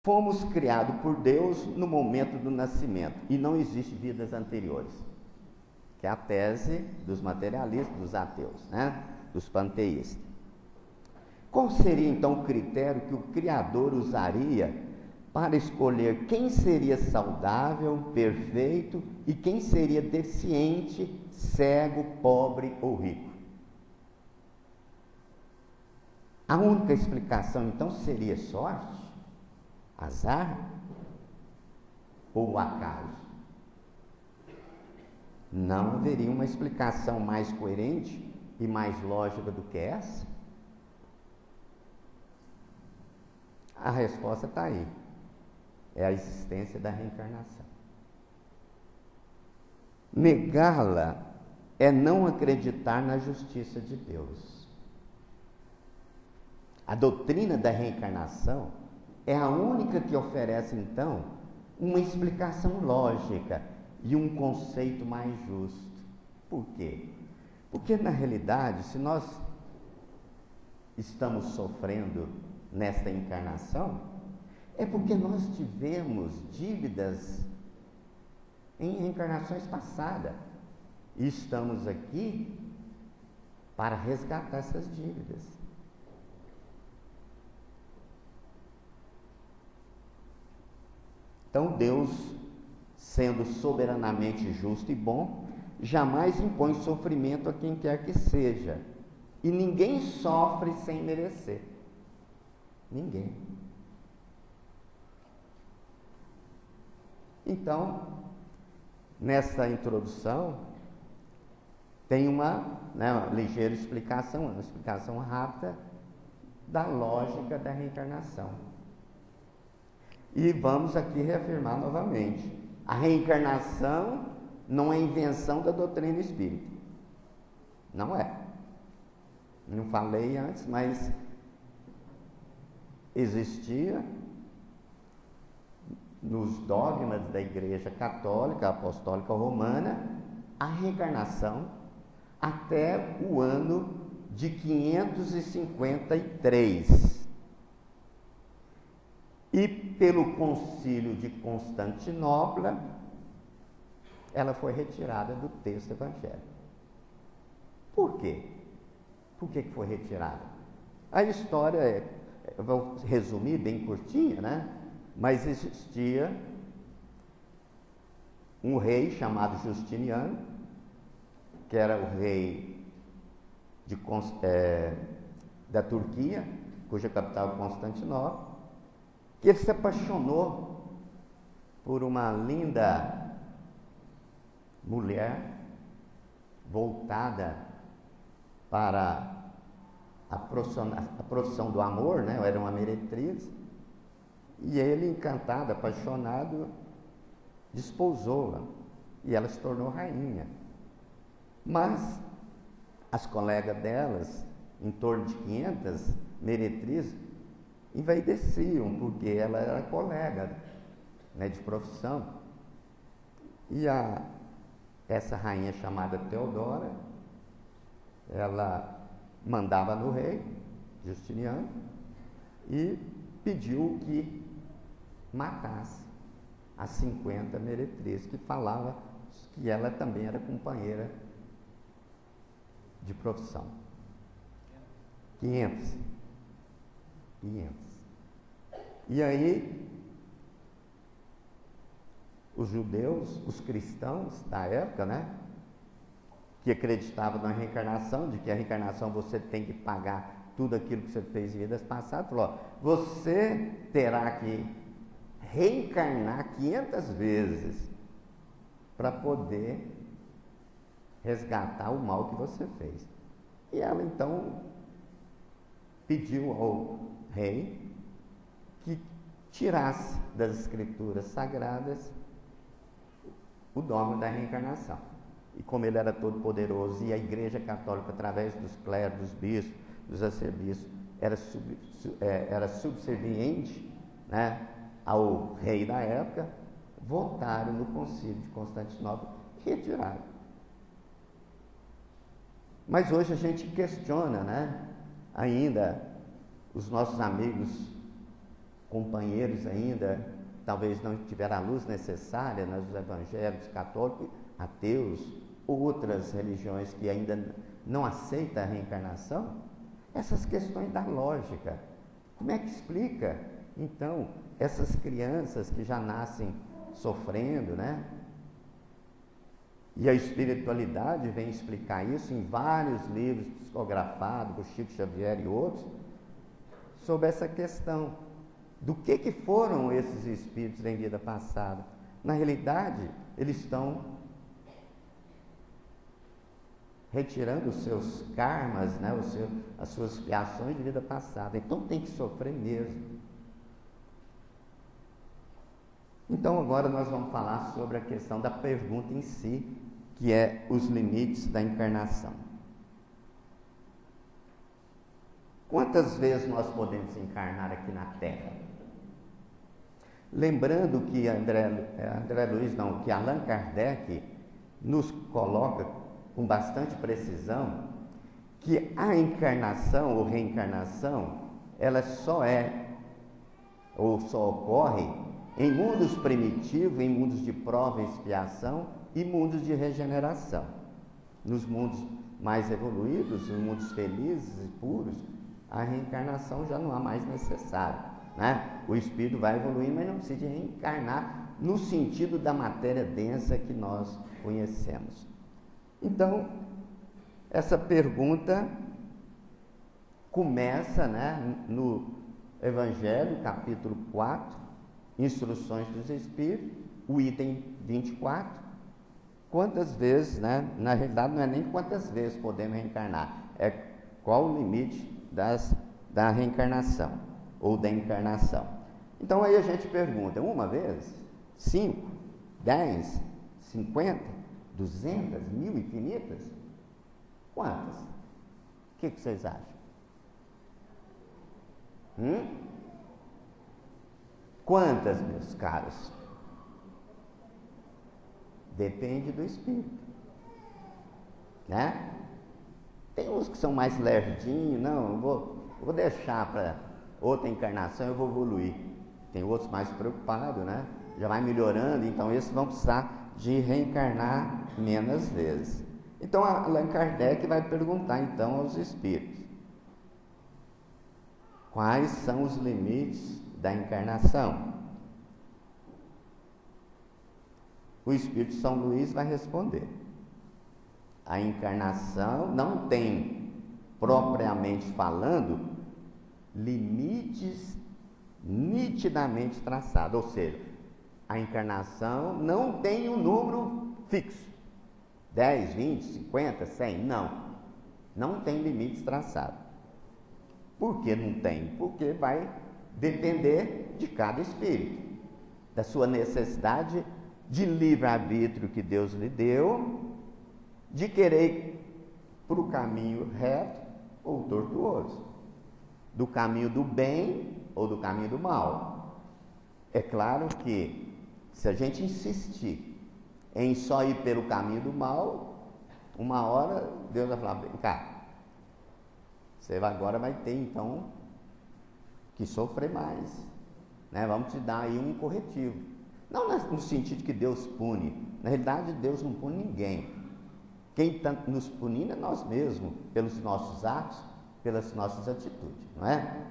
fomos criados por Deus no momento do nascimento e não existe vidas anteriores, que é a tese dos materialistas, dos ateus, né? Dos panteístas. Qual seria então o critério que o Criador usaria para escolher quem seria saudável, perfeito e quem seria deficiente, cego, pobre ou rico? A única explicação então seria sorte, azar ou acaso? Não haveria uma explicação mais coerente e mais lógica do que essa? A resposta está aí. É a existência da reencarnação. Negá-la é não acreditar na justiça de Deus. A doutrina da reencarnação é a única que oferece, então, uma explicação lógica e um conceito mais justo. Por quê? Porque, na realidade, se nós estamos sofrendo nesta encarnação, é porque nós tivemos dívidas em reencarnações passadas. E estamos aqui para resgatar essas dívidas. Então, Deus, sendo soberanamente justo e bom, jamais impõe sofrimento a quem quer que seja. E ninguém sofre sem merecer. Ninguém. Então, nessa introdução, tem uma ligeira explicação, uma explicação rápida da lógica da reencarnação. E vamos aqui reafirmar novamente: a reencarnação não é invenção da doutrina espírita. Não é. Não falei antes, mas existia nos dogmas da Igreja Católica Apostólica Romana a reencarnação até o ano de 553. E pelo Concílio de Constantinopla, ela foi retirada do texto evangélico. Por quê? Por que foi retirada? A história eu vou resumir bem curtinha, né? Mas existia um rei chamado Justiniano, que era o rei da Turquia, cuja capital é Constantinopla, que ele se apaixonou por uma linda mulher voltada para a profissão do amor, né? Era uma meretriz, e ele, encantado, apaixonado, desposou-la, e ela se tornou rainha. Mas as colegas delas, em torno de 500 meretrizes, envaideciam, porque ela era colega, né, de profissão. E essa rainha chamada Teodora, ela mandava no rei Justiniano e pediu que matasse as 50 meretrizes, que falava que ela também era companheira de profissão. 500. E aí, os judeus, os cristãos da época, né, que acreditavam na reencarnação, de que a reencarnação você tem que pagar tudo aquilo que você fez em vidas passadas, falou: você terá que reencarnar 500 vezes para poder resgatar o mal que você fez. E ela então pediu ao rei que tirasse das escrituras sagradas o dogma da reencarnação. E como ele era todo poderoso, e a Igreja Católica, através dos clérigos, dos bispos, dos arcebispos, era subserviente, né, ao rei da época, votaram no Concílio de Constantinopla e retiraram. Mas hoje a gente questiona, né, ainda os nossos amigos companheiros ainda, talvez não tiveram a luz necessária nos evangélicos católicos, ateus, outras religiões que ainda não aceitam a reencarnação, essas questões da lógica. Como é que explica, então, essas crianças que já nascem sofrendo, né? E a espiritualidade vem explicar isso em vários livros psicografados por Chico Xavier e outros, sobre essa questão do que foram esses espíritos em vida passada. Na realidade, eles estão retirando os seus karmas, né, as suas criações de vida passada. Então tem que sofrer mesmo. Então agora nós vamos falar sobre a questão da pergunta em si, que é os limites da encarnação. Quantas vezes nós podemos encarnar aqui na Terra? Lembrando que que Allan Kardec nos coloca com bastante precisão que a encarnação ou reencarnação, ela só ocorre em mundos primitivos, em mundos de prova e expiação e mundos de regeneração. Nos mundos mais evoluídos, nos mundos felizes e puros, a reencarnação já não há mais necessário, né? O espírito vai evoluir, mas não precisa de reencarnar no sentido da matéria densa que nós conhecemos. Então, essa pergunta começa, né, no Evangelho, capítulo 4, Instruções dos Espíritos, o item 24. Quantas vezes, né? Na realidade não é nem quantas vezes podemos reencarnar, é qual o limite da reencarnação ou da encarnação. Então aí a gente pergunta, uma vez? 5? 10? 50? 200? 1000 infinitas? Quantas? O que vocês acham? Quantas, meus caros? Depende do espírito, né? Tem uns que são mais lerdinhos, não, eu vou deixar para outra encarnação, eu vou evoluir. Tem outros mais preocupados, né? Já vai melhorando, então esses vão precisar de reencarnar menos vezes. Então Allan Kardec vai perguntar então aos espíritos: quais são os limites da encarnação? O Espírito São Luís vai responder: a encarnação não tem, propriamente falando, limites nitidamente traçados, ou seja, a encarnação não tem um número fixo, 10, 20, 50, 100, não tem limites traçados. Por que não tem? Porque vai depender de cada espírito, da sua necessidade de livre-arbítrio que Deus lhe deu, de querer ir para o caminho reto ou tortuoso, do caminho do bem ou do caminho do mal. É claro que se a gente insistir em só ir pelo caminho do mal, uma hora Deus vai falar: vem cá, você agora vai ter então que sofrer mais, né? Vamos te dar aí um corretivo. Não no sentido de que Deus pune. Na realidade, Deus não pune ninguém. Quem está nos punindo é nós mesmos, pelos nossos atos, pelas nossas atitudes, não é?